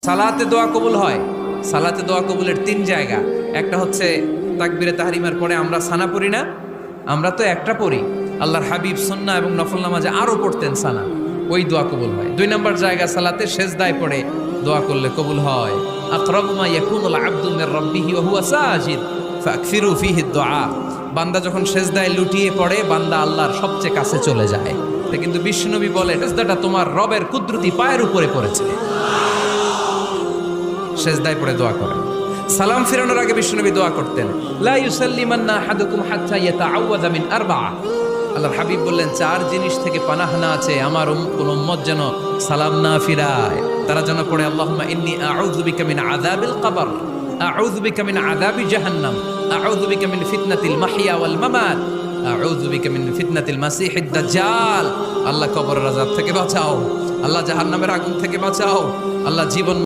সালাতে দোয়া কবুল হয়। সালাতে দোয়া কবুলের তিন জায়গা। একটা হচ্ছে তাকবীরে তাহরিমার পরে আমরা সানা পড়ি না, আমরা তো একটা পড়ি, আল্লাহর হাবিব সুন্নাহ এবং নফল নামাজে আরো পড়তেন সানা, ওই দোয়া কবুল হয়। দুই নম্বর জায়গা সালাতে সেজদায় পড়ে দোয়া করলে কবুল হয়। আকরাবু মা ইয়াকুনুল আবদু মির রাব্বিহি ওয়া হুয়া সাজিদ ফাকসিরু ফীহি দুআ। বান্দা যখন সেজদায় লুটিয়ে পড়ে বান্দা আল্লাহর সবচেয়ে কাছে চলে যায়। তা কিন্তু বিশ্বনবী বলে সেজদাটা তোমার রবের কুদরতি পায়ের উপরে পড়েছে। সেজদায় পড়ে দোয়া করেন। সালাম ফিরানোর আগে বিশ্বনবী দোয়া করতেন, লা ইউসাল্লিমান্না আহাদুকুম হাত্তা ইয়াতাআওয়াযা মিন আরবা'a। আল্লাহর হাবিব বললেন, চার জিনিস থেকে পানাহ না আছে আমার কোন উম্মত যেন সালাম না ফিরায়। তারা যেন পড়ে আল্লাহুম্মা ইন্নী আউযু বিকা মিন আযাবিল কবর, আউযু বিকা মিন আযাবি জাহান্নাম, আউযু বিকা মিন ফিতনাতিল মাহইয়া ওয়াল মামাত, আউযু বিকা মিন ফিতনাতিল মাসিহিদ দাজ্জাল। আল্লাহ কবরের আযাব থেকে বাঁচাও, আল্লাহ জাহান্নামের আগুন থেকে বাঁচাও, আল্লাহ জীবন